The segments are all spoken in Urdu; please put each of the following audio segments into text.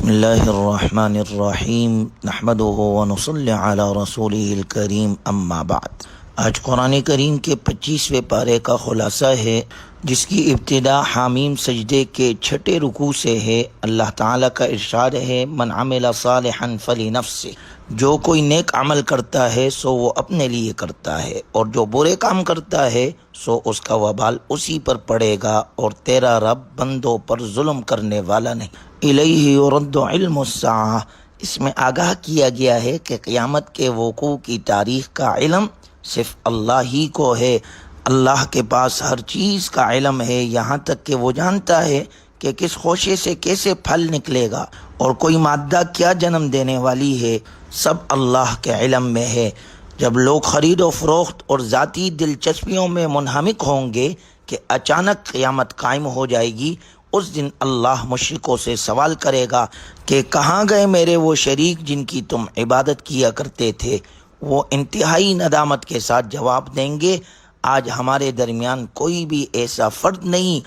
بسم اللہ الرحمن الرحیم نحمدہ ونصلی علی رسولہ الکریم اما بعد۔ آج قرآن کریم کے 25ویں پارے کا خلاصہ ہے، جس کی ابتدا حامیم سجدے کے 6 رکوع سے ہے۔ اللہ تعالیٰ کا ارشاد ہے، من عمل صالحا فلنفسہ، جو کوئی نیک عمل کرتا ہے سو وہ اپنے لیے کرتا ہے، اور جو برے کام کرتا ہے سو اس کا وبال اسی پر پڑے گا، اور تیرا رب بندوں پر ظلم کرنے والا نہیں۔ الیہ یرد علم الساعہ، اس میں آگاہ کیا گیا ہے کہ قیامت کے وقوع کی تاریخ کا علم صرف اللہ ہی کو ہے۔ اللہ کے پاس ہر چیز کا علم ہے، یہاں تک کہ وہ جانتا ہے کہ کس خوشے سے کیسے پھل نکلے گا اور کوئی مادہ کیا جنم دینے والی ہے، سب اللہ کے علم میں ہے۔ جب لوگ خرید و فروخت اور ذاتی دلچسپیوں میں منہمک ہوں گے کہ اچانک قیامت قائم ہو جائے گی، اس دن اللہ مشرکوں سے سوال کرے گا کہ کہاں گئے میرے وہ شریک جن کی تم عبادت کیا کرتے تھے؟ وہ انتہائی ندامت کے ساتھ جواب دیں گے، آج ہمارے درمیان کوئی بھی ایسا فرد نہیں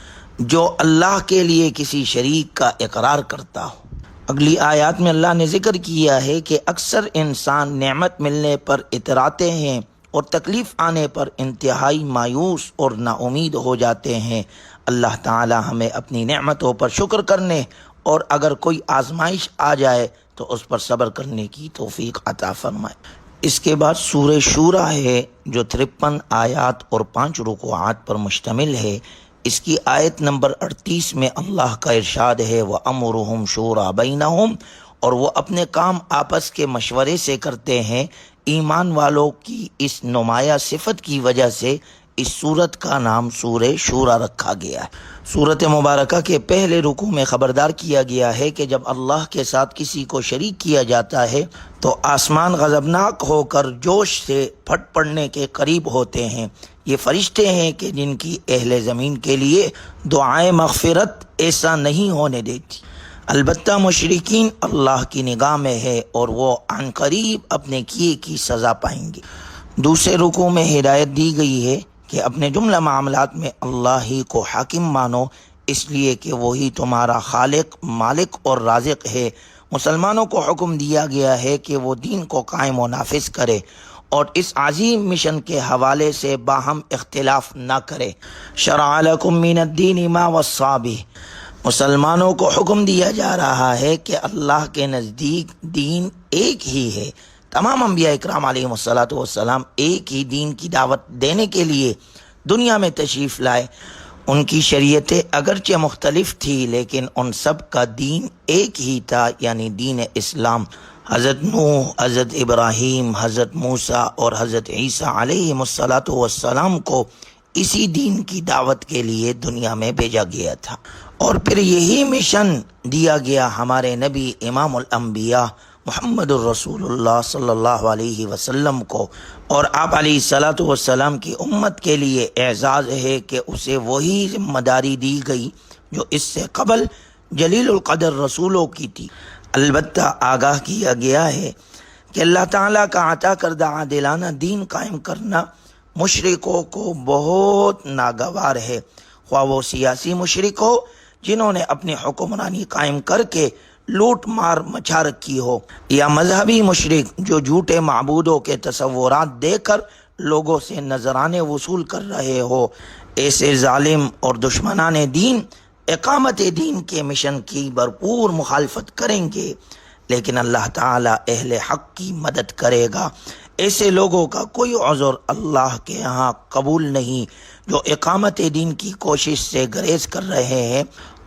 جو اللہ کے لیے کسی شریک کا اقرار کرتا ہو۔ اگلی آیات میں اللہ نے ذکر کیا ہے کہ اکثر انسان نعمت ملنے پر اتراتے ہیں اور تکلیف آنے پر انتہائی مایوس اور نا امید ہو جاتے ہیں۔ اللہ تعالی ہمیں اپنی نعمتوں پر شکر کرنے اور اگر کوئی آزمائش آ جائے تو اس پر صبر کرنے کی توفیق عطا فرمائے۔ اس کے بعد سورہ شورا ہے جو 53 آیات اور 5 رکوعات پر مشتمل ہے۔ اس کی آیت نمبر 38 میں اللہ کا ارشاد ہے، وَأَمْرُهُمْ شُورَى بَيْنَهُمْ، اور وہ اپنے کام آپس کے مشورے سے کرتے ہیں۔ ایمان والوں کی اس نمایاں صفت کی وجہ سے اس سورت کا نام سورہ شورا رکھا گیا ہے۔ سورت مبارکہ کے پہلے رکوع میں خبردار کیا گیا ہے کہ جب اللہ کے ساتھ کسی کو شریک کیا جاتا ہے تو آسمان غضبناک ہو کر جوش سے پھٹ پڑنے کے قریب ہوتے ہیں۔ یہ فرشتے ہیں کہ جن کی اہل زمین کے لیے دعائے مغفرت ایسا نہیں ہونے دیتی۔ البتہ مشرکین اللہ کی نگاہ میں ہے اور وہ عن قریب اپنے کیے کی سزا پائیں گے۔ دوسرے رکوع میں ہدایت دی گئی ہے کہ اپنے جملہ معاملات میں اللہ ہی کو حاکم مانو، اس لیے کہ وہی تمہارا خالق، مالک اور رازق ہے۔ مسلمانوں کو حکم دیا گیا ہے کہ وہ دین کو قائم و نافذ کرے اور اس عظیم مشن کے حوالے سے باہم اختلاف نہ کرے۔ شرع لکم من الدین ما وصی بہ، مسلمانوں کو حکم دیا جا رہا ہے کہ اللہ کے نزدیک دین ایک ہی ہے۔ تمام انبیاء اکرام علیہم السلام ایک ہی دین کی دعوت دینے کے لیے دنیا میں تشریف لائے۔ ان کی شریعتیں اگرچہ مختلف تھی لیکن ان سب کا دین ایک ہی تھا، یعنی دین اسلام۔ حضرت نوح، حضرت ابراہیم، حضرت موسیٰ اور حضرت عیسیٰ علیہم السلام کو اسی دین کی دعوت کے لیے دنیا میں بھیجا گیا تھا، اور پھر یہی مشن دیا گیا ہمارے نبی امام الانبیاء محمد الرسول اللہ صلی اللہ علیہ وسلم کو، اور آپ علیہ السلام کی امت کے لیے اعزاز ہے کہ اسے وہی ذمہ داری دی گئی جو اس سے قبل جلیل القدر رسولوں کی تھی۔ البتہ آگاہ کیا گیا ہے کہ اللہ تعالیٰ کا عطا کردہ عادلانہ دین قائم کرنا مشرکوں کو بہت ناگوار ہے، خواہ وہ سیاسی مشرک ہو جنہوں نے اپنی حکمرانی قائم کر کے لوٹ مار مچا رکھی ہو، یا مذہبی مشرک جو جھوٹے معبودوں کے تصورات دے کر لوگوں سے نذرانے وصول کر رہے ہو۔ ایسے ظالم اور دشمنان دین اقامت دین کے مشن کی بھرپور مخالفت کریں گے، لیکن اللہ تعالی اہل حق کی مدد کرے گا۔ ایسے لوگوں کا کوئی عذر اللہ کے ہاں قبول نہیں جو اقامت دین کی کوشش سے گریز کر رہے ہیں۔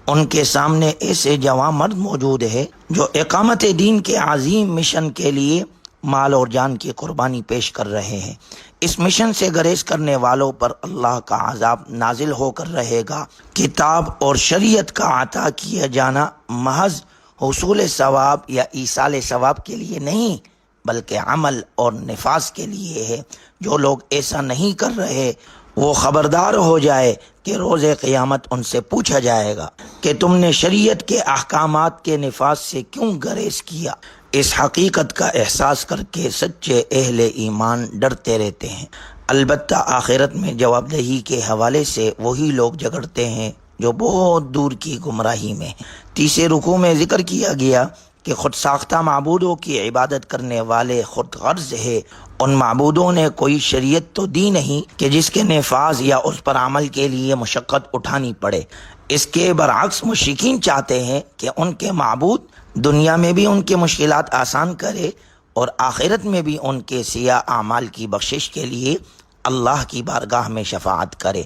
ان کے سامنے ایسے جواں مرد موجود ہے جو اقامت دین کے عظیم مشن کے لیے مال اور جان کی قربانی پیش کر رہے ہیں۔ اس مشن سے گریز کرنے والوں پر اللہ کا عذاب نازل ہو کر رہے گا۔ کتاب اور شریعت کا عطا کیا جانا محض حصول ثواب یا ایصال ثواب کے لیے نہیں بلکہ عمل اور نفاذ کے لیے ہے۔ جو لوگ ایسا نہیں کر رہے وہ خبردار ہو جائے کہ روز قیامت ان سے پوچھا جائے گا کہ تم نے شریعت کے احکامات کے نفاذ سے کیوں گریز کیا۔ اس حقیقت کا احساس کر کے سچے اہل ایمان ڈرتے رہتے ہیں۔ البتہ آخرت میں جواب دہی کے حوالے سے وہی لوگ جھگڑتے ہیں جو بہت دور کی گمراہی میں ہیں۔ تیسرے رکوع میں ذکر کیا گیا کہ خود ساختہ معبودوں کی عبادت کرنے والے خود غرض ہے، ان معبودوں نے کوئی شریعت تو دی نہیں کہ جس کے نفاذ یا اس پر عمل کے لیے مشقت اٹھانی پڑے۔ اس کے برعکس مشرکین چاہتے ہیں کہ ان کے معبود دنیا میں بھی ان کے مشکلات آسان کرے اور آخرت میں بھی ان کے سیاہ اعمال کی بخشش کے لیے اللہ کی بارگاہ میں شفاعت کرے۔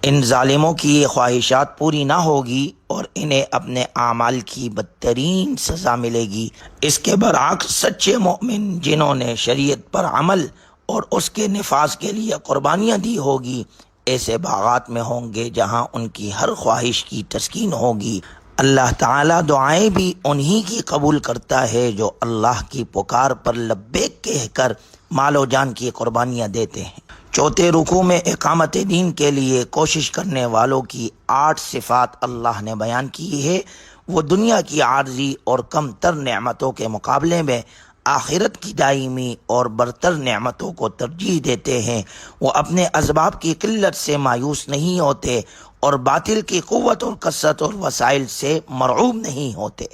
ان ظالموں کی یہ خواہشات پوری نہ ہوگی اور انہیں اپنے اعمال کی بدترین سزا ملے گی۔ اس کے برعکس سچے مومن جنہوں نے شریعت پر عمل اور اس کے نفاذ کے لیے قربانیاں دی ہوگی، ایسے باغات میں ہوں گے جہاں ان کی ہر خواہش کی تسکین ہوگی۔ اللہ تعالیٰ دعائیں بھی انہی کی قبول کرتا ہے جو اللہ کی پکار پر لبیک کہہ کر مال و جان کی قربانیاں دیتے ہیں۔ چوتھے رکوع میں اقامت دین کے لیے کوشش کرنے والوں کی 8 صفات اللہ نے بیان کی ہے۔ وہ دنیا کی عارضی اور کم تر نعمتوں کے مقابلے میں آخرت کی دائمی اور برتر نعمتوں کو ترجیح دیتے ہیں۔ وہ اپنے اسباب کی قلت سے مایوس نہیں ہوتے اور باطل کی قوت اور کثرت اور وسائل سے مرعوب نہیں ہوتے۔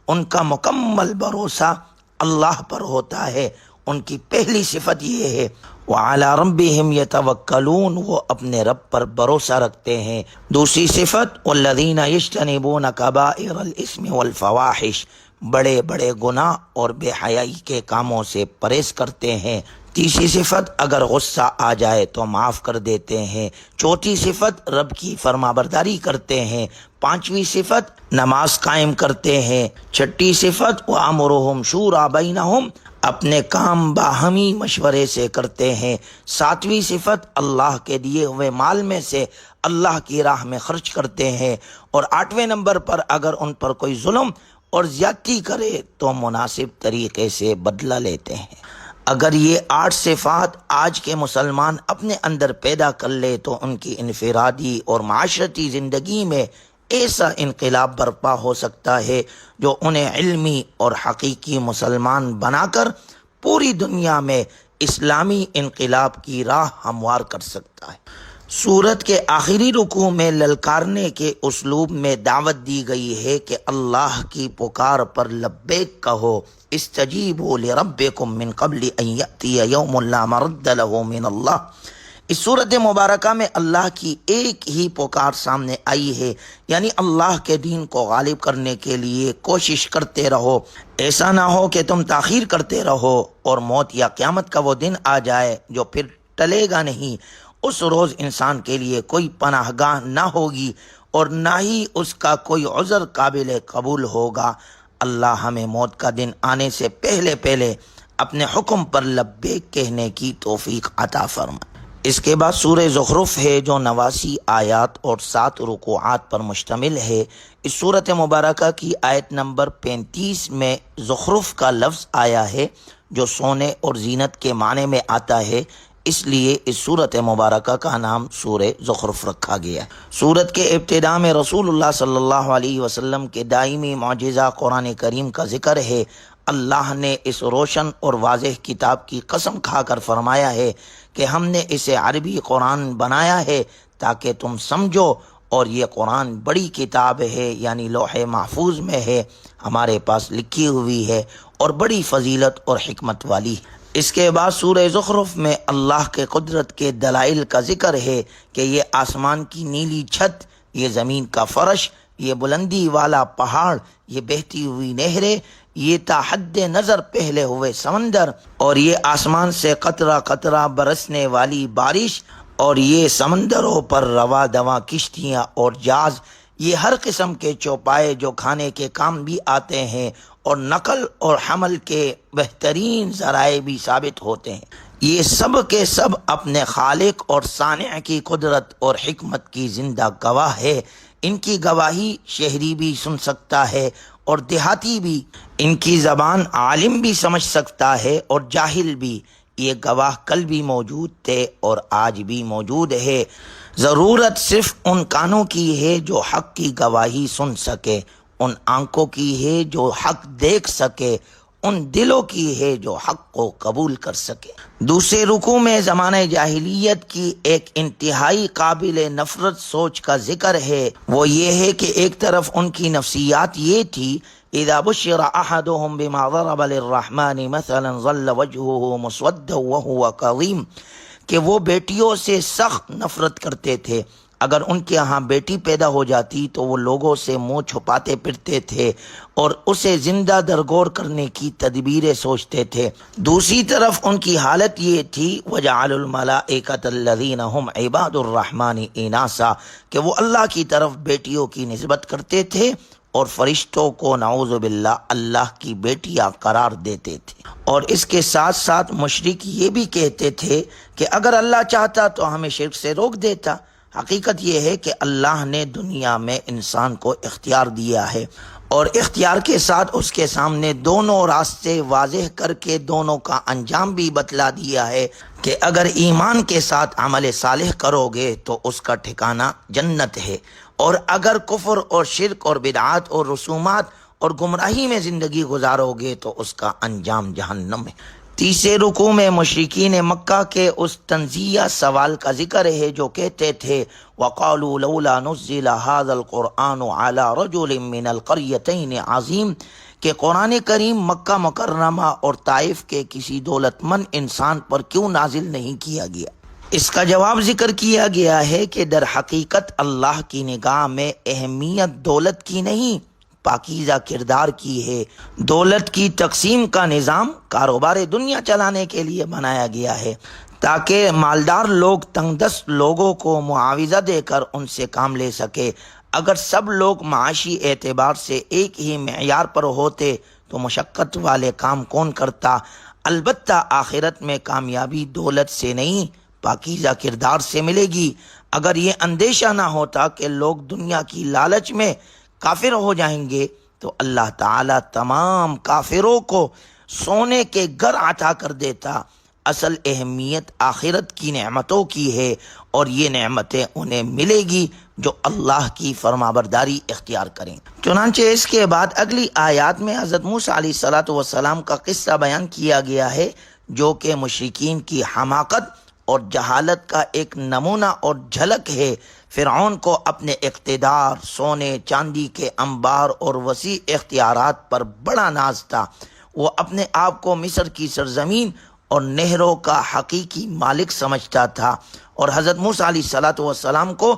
ان کا مکمل بھروسہ اللہ پر ہوتا ہے۔ ان کی پہلی صفت یہ ہے وَعَلَىٰ رَبِّهِمْ يَتَوَكَّلُونَ، وہ اپنے رب پر بھروسہ رکھتے ہیں۔ دوسری صفت وَالَّذِينَ يَجْتَنِبُونَ كَبَائِرَ الْإِثْمِ وَالْفَوَاحِشِ، بڑے بڑے گناہ اور بے حیائی کے کاموں سے پرہیز کرتے ہیں۔ تیسری صفت اگر غصہ آ جائے تو معاف کر دیتے ہیں۔ چوتھی صفت رب کی فرما برداری کرتے ہیں۔ پانچویں صفت نماز قائم کرتے ہیں۔ چھٹی صفت وَأَمْرُهُمْ شُورَىٰ بَيْنَهُمْ، اپنے کام باہمی مشورے سے کرتے ہیں۔ ساتویں صفت اللہ کے دیے ہوئے مال میں سے اللہ کی راہ میں خرچ کرتے ہیں۔ اور 8ویں نمبر پر اگر ان پر کوئی ظلم اور زیادتی کرے تو مناسب طریقے سے بدلہ لیتے ہیں۔ اگر یہ 8 صفات آج کے مسلمان اپنے اندر پیدا کر لے تو ان کی انفرادی اور معاشرتی زندگی میں ایسا انقلاب برپا ہو سکتا ہے جو انہیں علمی اور حقیقی مسلمان بنا کر پوری دنیا میں اسلامی انقلاب کی راہ ہموار کر سکتا ہے۔ سورت کے آخری رکوع میں للکارنے کے اسلوب میں دعوت دی گئی ہے کہ اللہ کی پکار پر لبیک کہو، استجیبوا لربکم من قبل ان یأتی یوم لا مرد له من اللہ۔ اس صورت مبارکہ میں اللہ کی ایک ہی پکار سامنے آئی ہے، یعنی اللہ کے دین کو غالب کرنے کے لیے کوشش کرتے رہو۔ ایسا نہ ہو کہ تم تاخیر کرتے رہو اور موت یا قیامت کا وہ دن آ جائے جو پھر ٹلے گا نہیں۔ اس روز انسان کے لیے کوئی پناہ گاہ نہ ہوگی اور نہ ہی اس کا کوئی عذر قابل قبول ہوگا۔ اللہ ہمیں موت کا دن آنے سے پہلے پہلے اپنے حکم پر لبیک کہنے کی توفیق عطا فرمائے۔ اس کے بعد سورہ زخرف ہے جو 89 آیات اور 7 رکوعات پر مشتمل ہے۔ اس صورت مبارکہ کی آیت نمبر 35 میں زخرف کا لفظ آیا ہے جو سونے اور زینت کے معنی میں آتا ہے، اس لیے اس صورت مبارکہ کا نام سورہ زخرف رکھا گیا ہے۔ صورت کے ابتداء میں رسول اللہ صلی اللہ علیہ وسلم کے دائمی معجزہ قرآن کریم کا ذکر ہے۔ اللہ نے اس روشن اور واضح کتاب کی قسم کھا کر فرمایا ہے کہ ہم نے اسے عربی قرآن بنایا ہے تاکہ تم سمجھو، اور یہ قرآن بڑی کتاب ہے، یعنی لوح محفوظ میں ہے، ہمارے پاس لکھی ہوئی ہے اور بڑی فضیلت اور حکمت والی۔ اس کے بعد سورہ زخرف میں اللہ کے قدرت کے دلائل کا ذکر ہے کہ یہ آسمان کی نیلی چھت، یہ زمین کا فرش، یہ بلندی والا پہاڑ، یہ بہتی ہوئی نہریں، یہ تا حد نظر پہلے ہوئے سمندر، اور یہ آسمان سے قطرہ قطرہ برسنے والی بارش، اور یہ سمندروں پر رواں دواں کشتیاں اور جہاز، یہ ہر قسم کے چوپائے جو کھانے کے کام بھی آتے ہیں اور نقل اور حمل کے بہترین ذرائع بھی ثابت ہوتے ہیں۔ یہ سب کے سب اپنے خالق اور صانع کی قدرت اور حکمت کی زندہ گواہ ہے۔ ان کی گواہی شہری بھی سن سکتا ہے اور دیہاتی بھی، ان کی زبان عالم بھی سمجھ سکتا ہے اور جاہل بھی۔ یہ گواہ کل بھی موجود تھے اور آج بھی موجود ہے۔ ضرورت صرف ان کانوں کی ہے جو حق کی گواہی سن سکے، ان آنکھوں کی ہے جو حق دیکھ سکے، ان دلوں کی ہے جو حق کو قبول کر سکے۔ دوسرے رکوع میں زمانہ جاہلیت کی ایک انتہائی قابل نفرت سوچ کا ذکر ہے، وہ یہ ہے کہ ایک طرف ان کی نفسیات یہ تھی، اذا بشر احدهم بما ضرب للرحمن مثلا ظل وجهه مسودا وهو كظيم، کہ وہ بیٹیوں سے سخت نفرت کرتے تھے، اگر ان کے ہاں بیٹی پیدا ہو جاتی تو وہ لوگوں سے منہ چھپاتے پھرتے تھے اور اسے زندہ درگور کرنے کی تدبیریں سوچتے تھے۔ دوسری طرف ان کی حالت یہ تھی، وَجَعَلُوا الْمَلَائِكَةَ الَّذِينَ هُمْ عِبَادُ الرَّحْمَنِ إِنَاثًا، کہ وہ اللہ کی طرف بیٹیوں کی نسبت کرتے تھے اور فرشتوں کو نعوذ باللہ اللہ کی بیٹیاں قرار دیتے تھے۔ اور اس کے ساتھ ساتھ مشرک یہ بھی کہتے تھے کہ اگر اللہ چاہتا تو ہمیں شرک سے روک دیتا۔ حقیقت یہ ہے کہ اللہ نے دنیا میں انسان کو اختیار دیا ہے، اور اختیار کے ساتھ اس کے سامنے دونوں راستے واضح کر کے دونوں کا انجام بھی بتلا دیا ہے کہ اگر ایمان کے ساتھ عمل صالح کرو گے تو اس کا ٹھکانہ جنت ہے، اور اگر کفر اور شرک اور بدعات اور رسومات اور گمراہی میں زندگی گزارو گے تو اس کا انجام جہنم ہے۔ تیسرے رکوع میں مشرکین مکہ کے اس تنزیہ سوال کا ذکر ہے جو کہتے تھے، وَقَالُوا لَوْلَا نُزِّلَ هَذَا الْقُرْآنُ عَلَى رَجُلٍ مِّنَ الْقَرْيَتَيْنِ عَظِيمٍ، کہ قرآن کریم مکہ مکرمہ اور طائف کے کسی دولت مند انسان پر کیوں نازل نہیں کیا گیا؟ اس کا جواب ذکر کیا گیا ہے کہ در حقیقت اللہ کی نگاہ میں اہمیت دولت کی نہیں، پاکیزہ کردار کی ہے۔ دولت کی تقسیم کا نظام کاروبار دنیا چلانے کے لیے بنایا گیا ہے، تاکہ مالدار لوگ تنگ دست لوگوں کو معاوضہ دے کر ان سے کام لے سکے۔ اگر سب لوگ معاشی اعتبار سے ایک ہی معیار پر ہوتے تو مشقت والے کام کون کرتا؟ البتہ آخرت میں کامیابی دولت سے نہیں، پاکیزہ کردار سے ملے گی۔ اگر یہ اندیشہ نہ ہوتا کہ لوگ دنیا کی لالچ میں کافر ہو جائیں گے تو اللہ تعالیٰ تمام کافروں کو سونے کے گھر عطا کر دیتا۔ اصل اہمیت آخرت کی نعمتوں کی ہے، اور یہ نعمتیں انہیں ملے گی جو اللہ کی فرمانبرداری اختیار کریں۔ چنانچہ اس کے بعد اگلی آیات میں حضرت موسیٰ علیہ السلام کا قصہ بیان کیا گیا ہے، جو کہ مشرکین کی حماقت اور جہالت کا ایک نمونہ اور جھلک ہے۔ فرعون کو اپنے اقتدار، سونے چاندی کے انبار اور وسیع اختیارات پر بڑا ناز تھا۔ وہ اپنے آپ کو مصر کی سرزمین اور نہروں کا حقیقی مالک سمجھتا تھا، اور حضرت موسیٰ علیہ السلام کو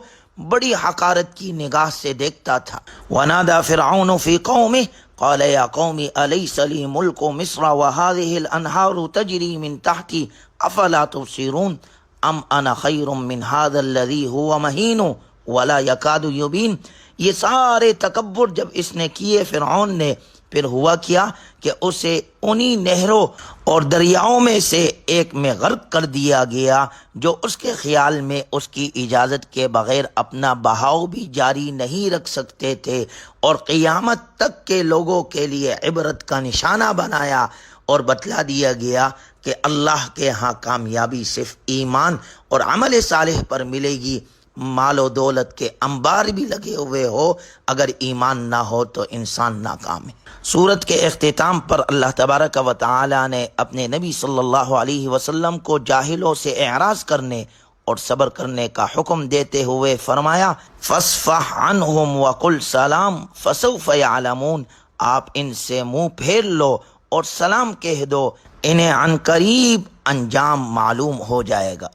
بڑی حقارت کی نگاہ سے دیکھتا تھا۔ وَنَادَى فِرْعَوْنُ فِي قَوْمِهِ قَالَ يَا قَوْمِ أَلَيْسَ لِي مُلْكُ مِصْرَ وَهَٰذِهِ الْأَنْهَارُ تَجْرِي مِن تَحْتِي أَفَلَا تُبْصِرُونَ ام انا خیر من هذا الذی هو مہین ولا یکاد یبین۔ یہ سارے تکبر جب اس نے کیے فرعون نے، پھر ہوا کیا کہ اسے انہی نہروں اور دریاؤں میں سے ایک میں غرق کر دیا گیا جو اس کے خیال میں اس کی اجازت کے بغیر اپنا بہاؤ بھی جاری نہیں رکھ سکتے تھے، اور قیامت تک کے لوگوں کے لیے عبرت کا نشانہ بنایا، اور بتلا دیا گیا کہ اللہ کے ہاں کامیابی صرف ایمان اور عمل صالح پر ملے گی۔ مال و دولت کے انبار بھی لگے ہوئے ہو، اگر ایمان نہ ہو تو انسان ناکام ہے۔ سورت کے اختتام پر اللہ تبارک و تعالی نے اپنے نبی صلی اللہ علیہ وسلم کو جاہلوں سے اعراض کرنے اور صبر کرنے کا حکم دیتے ہوئے فرمایا، فَاصْفَحْ عَنْهُمْ وَقُلْ سَلَامٌ فَسَوْفَ يَعْلَمُونَ، آپ ان سے منہ پھیر لو اور سلام کہہ دو، انہیں عن قریب انجام معلوم ہو جائے گا۔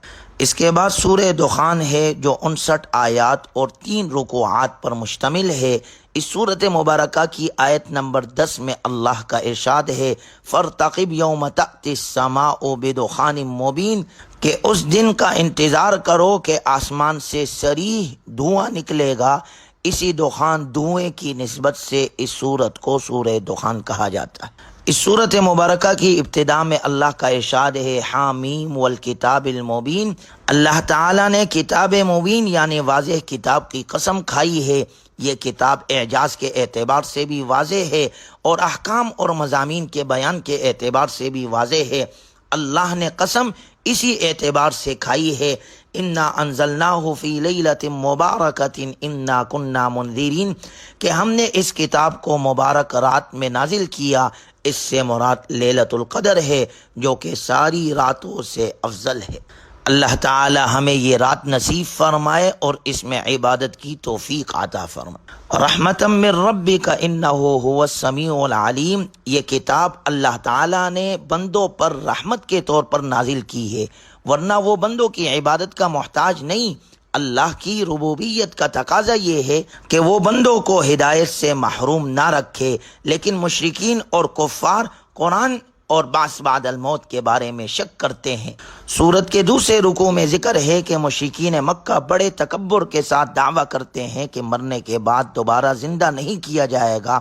اس کے بعد سورہ دخان ہے جو 59 آیات اور 3 رکوعات پر مشتمل ہے۔ اس سورت مبارکہ کی آیت نمبر 10 میں اللہ کا ارشاد ہے، فَارْتَقِبْ يَوْمَ تَأْتِي السَّمَاءُ بِدُخَانٍ مُبِينٍ، کہ اس دن کا انتظار کرو کہ آسمان سے صریح دھواں نکلے گا۔ اسی دخان دھوئیں کی نسبت سے اس سورت کو سورہ دخان کہا جاتا ہے۔ اس سورت مبارکہ کی ابتدا میں اللہ کا ارشاد ہے، حامیم والکتاب المبین۔ اللہ تعالیٰ نے کتاب مبین یعنی واضح کتاب کی قسم کھائی ہے۔ یہ کتاب اعجاز کے اعتبار سے بھی واضح ہے اور احکام اور مضامین کے بیان کے اعتبار سے بھی واضح ہے۔ اللہ نے قسم اسی اعتبار سے کھائی ہے، انا انزلناہ فی لیلۃ مبارکۃ انا کنا منذرین کہ ہم نے اس کتاب کو مبارک رات میں نازل کیا، اس سے مراد لیلۃ القدر ہے جو کہ ساری راتوں سے افضل ہے۔ اللہ تعالی ہمیں یہ رات نصیب فرمائے اور اس میں عبادت کی توفیق عطا فرمائے۔ رحمتا من ربک انہ هو السمیع العلیم، یہ کتاب اللہ تعالی نے بندوں پر رحمت کے طور پر نازل کی ہے، ورنہ وہ بندوں کی عبادت کا محتاج نہیں۔ اللہ کی ربوبیت کا تقاضا یہ ہے کہ وہ بندوں کو ہدایت سے محروم نہ رکھے، لیکن مشرکین اور کفار قرآن اور بعث بعد الموت کے بارے میں شک کرتے ہیں۔ سورت کے دوسرے رکوع میں ذکر ہے کہ مشرکین مکہ بڑے تکبر کے ساتھ دعویٰ کرتے ہیں کہ مرنے کے بعد دوبارہ زندہ نہیں کیا جائے گا۔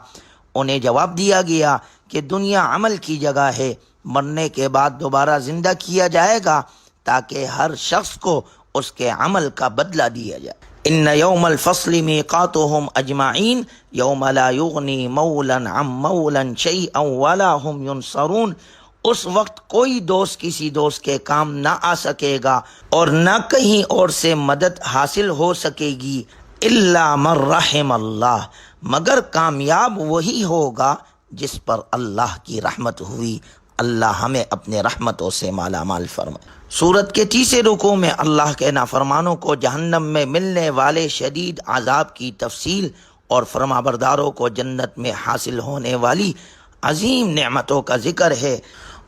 انہیں جواب دیا گیا کہ دنیا عمل کی جگہ ہے، مرنے کے بعد دوبارہ زندہ کیا جائے گا تاکہ ہر شخص کو اس کے عمل کا بدلہ دیا جائے۔ ان یوم الفصل میقاتهم اجمعین یوم لا یغنی مولا عن مولا شیئا ولا هم ینصرون، اس وقت کوئی دوست کسی دوست کے کام نہ آ سکے گا اور نہ کہیں اور سے مدد حاصل ہو سکے گی، الا من رحم اللہ، مگر کامیاب وہی ہوگا جس پر اللہ کی رحمت ہوئی۔ اللہ ہمیں اپنے رحمتوں سے مالا مال فرمائے۔ سورت کے تیسرے رکوع میں اللہ کے نافرمانوں کو جہنم میں ملنے والے شدید عذاب کی تفصیل اور فرمانبرداروں کو جنت میں حاصل ہونے والی عظیم نعمتوں کا ذکر ہے،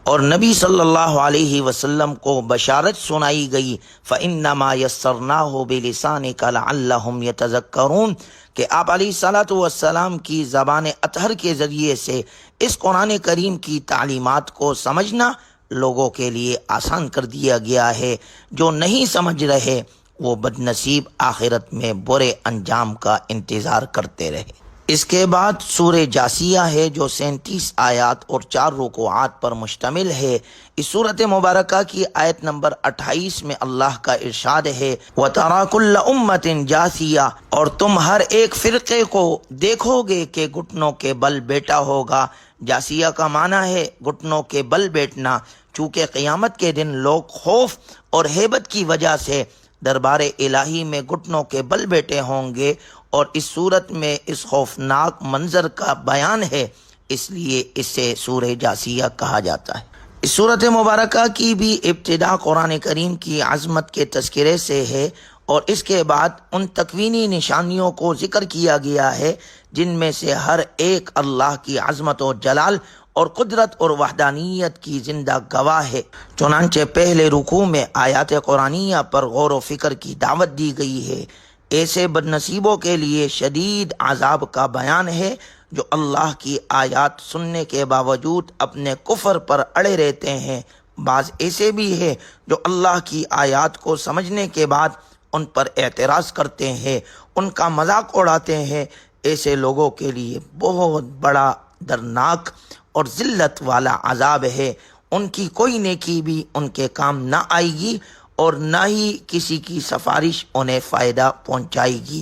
اور نبی صلی اللہ علیہ وسلم کو بشارت سنائی گئی فَإِنَّمَا يَسَّرْنَاهُ بِلِسَانِكَ لَعَلَّهُمْ يَتَذَكَّرُونَ کہ آپ علیہ الصلوۃ والسلام کی زبان اطہر کے ذریعے سے اس قرآن کریم کی تعلیمات کو سمجھنا لوگوں کے لیے آسان کر دیا گیا ہے۔ جو نہیں سمجھ رہے وہ بد نصیب آخرت میں برے انجام کا انتظار کرتے رہے۔ اس کے بعد سورہ جاسیہ ہے جو 37 آیات اور 4 رکوعات پر مشتمل ہے۔ اس سورت مبارکہ کی آیت نمبر 28 میں اللہ کا ارشاد ہے وَتَرَى كُلَّ أُمَّةٍ جَاثِيَةً، اور تم ہر ایک فرقے کو دیکھو گے کہ گھٹنوں کے بل بیٹا ہوگا۔ جاسیہ کا معنی ہے گھٹنوں کے بل بیٹنا، چونکہ قیامت کے دن لوگ خوف اور ہیبت کی وجہ سے دربار الہی میں گھٹنوں کے بل بیٹے ہوں گے، اور اس صورت میں اس خوفناک منظر کا بیان ہے، اس لیے اسے سورہ جاسیہ کہا جاتا ہے۔ اس سورت مبارکہ کی بھی ابتدا قرآن کریم کی عظمت کے تذکرے سے ہے، اور اس کے بعد ان تکوینی نشانیوں کو ذکر کیا گیا ہے جن میں سے ہر ایک اللہ کی عظمت و جلال اور قدرت اور وحدانیت کی زندہ گواہ ہے۔ چنانچہ پہلے رکوع میں آیات قرآنیہ پر غور و فکر کی دعوت دی گئی ہے۔ ایسے بد نصیبوں کے لیے شدید عذاب کا بیان ہے جو اللہ کی آیات سننے کے باوجود اپنے کفر پر اڑے رہتے ہیں۔ بعض ایسے بھی ہیں جو اللہ کی آیات کو سمجھنے کے بعد ان پر اعتراض کرتے ہیں، ان کا مذاق اڑاتے ہیں۔ ایسے لوگوں کے لیے بہت بڑا درناک اور ذلت والا عذاب ہے۔ ان کی کوئی نیکی بھی ان کے کام نہ آئے گی اور نہ ہی کسی کی سفارش انہیں فائدہ پہنچائے گی۔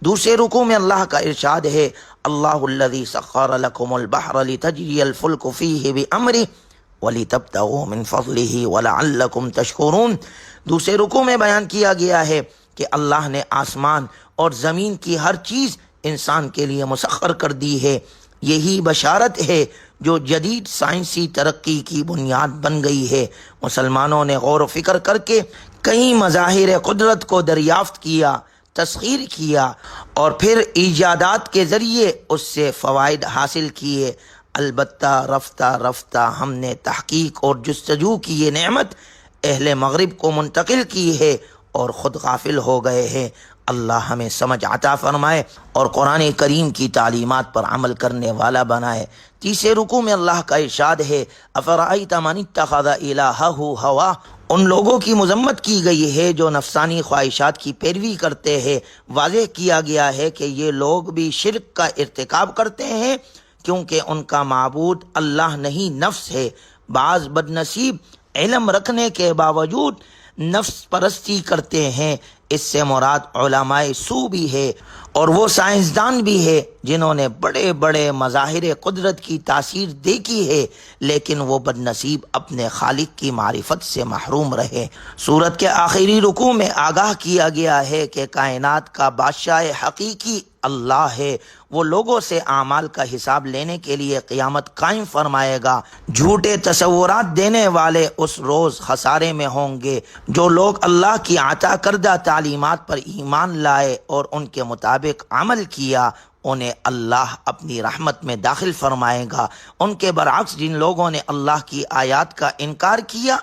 دوسرے رکوع میں اللہ کا ارشاد ہے اللہ الذی سخر لکم البحر لتجری الفلک فیہ بامرہ ولتبتغوا من فضلہ ولعلکم تشکرون۔ دوسرے رکوع میں بیان کیا گیا ہے کہ اللہ نے آسمان اور زمین کی ہر چیز انسان کے لیے مسخر کر دی ہے۔ یہی بشارت ہے جو جدید سائنسی ترقی کی بنیاد بن گئی ہے۔ مسلمانوں نے غور و فکر کر کے کئی مظاہر قدرت کو دریافت کیا، تسخیر کیا، اور پھر ایجادات کے ذریعے اس سے فوائد حاصل کیے۔ البتہ رفتہ رفتہ ہم نے تحقیق اور جستجو کی یہ نعمت اہل مغرب کو منتقل کی ہے اور خود غافل ہو گئے ہیں۔ اللہ ہمیں سمجھ عطا فرمائے اور قرآن کریم کی تعلیمات پر عمل کرنے والا بنائے۔ تیسرے رکوع میں اللہ کا ارشاد ہے افرأیت من اتخذ الہہ ہوا، ان لوگوں کی مذمت کی گئی ہے جو نفسانی خواہشات کی پیروی کرتے ہیں۔ واضح کیا گیا ہے کہ یہ لوگ بھی شرک کا ارتکاب کرتے ہیں کیونکہ ان کا معبود اللہ نہیں نفس ہے۔ بعض بد نصیب علم رکھنے کے باوجود نفس پرستی کرتے ہیں، اس سے مراد علماء سو بھی ہے اور وہ سائنسدان بھی ہے جنہوں نے بڑے بڑے مظاہر قدرت کی تاثیر دیکھی ہے، لیکن وہ بد نصیب اپنے خالق کی معرفت سے محروم رہے۔ سورت کے آخری رکوع میں آگاہ کیا گیا ہے کہ کائنات کا بادشاہ حقیقی اللہ ہے، وہ لوگوں سے اعمال کا حساب لینے کے لیے قیامت قائم فرمائے گا۔ جھوٹے تصورات دینے والے اس روز خسارے میں ہوں گے۔ جو لوگ اللہ کی عطا کردہ تعلیمات پر ایمان لائے اور ان کے مطابق عمل کیا، انہیں اللہ اپنی رحمت میں داخل فرمائے گا۔ ان کے برعکس جن لوگوں نے اللہ کی آیات کا انکار کیا،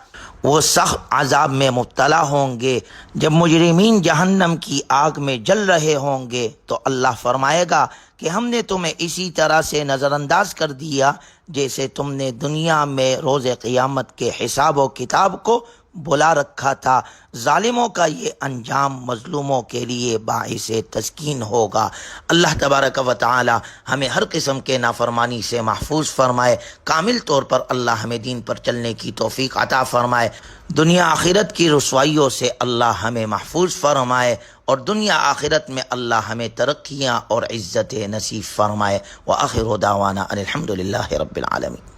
وہ سخت عذاب میں مبتلا ہوں گے۔ جب مجرمین جہنم کی آگ میں جل رہے ہوں گے تو اللہ فرمائے گا کہ ہم نے تمہیں اسی طرح سے نظر انداز کر دیا جیسے تم نے دنیا میں روز قیامت کے حساب و کتاب کو بلا رکھا تھا۔ ظالموں کا یہ انجام مظلوموں کے لیے باعث تسکین ہوگا۔ اللہ تبارک و تعالی ہمیں ہر قسم کے نافرمانی سے محفوظ فرمائے، کامل طور پر اللہ ہمیں دین پر چلنے کی توفیق عطا فرمائے، دنیا آخرت کی رسوائیوں سے اللہ ہمیں محفوظ فرمائے، اور دنیا آخرت میں اللہ ہمیں ترقیاں اور عزت نصیب فرمائے۔ وآخر دعوانا ان الحمد للہ رب العالمین۔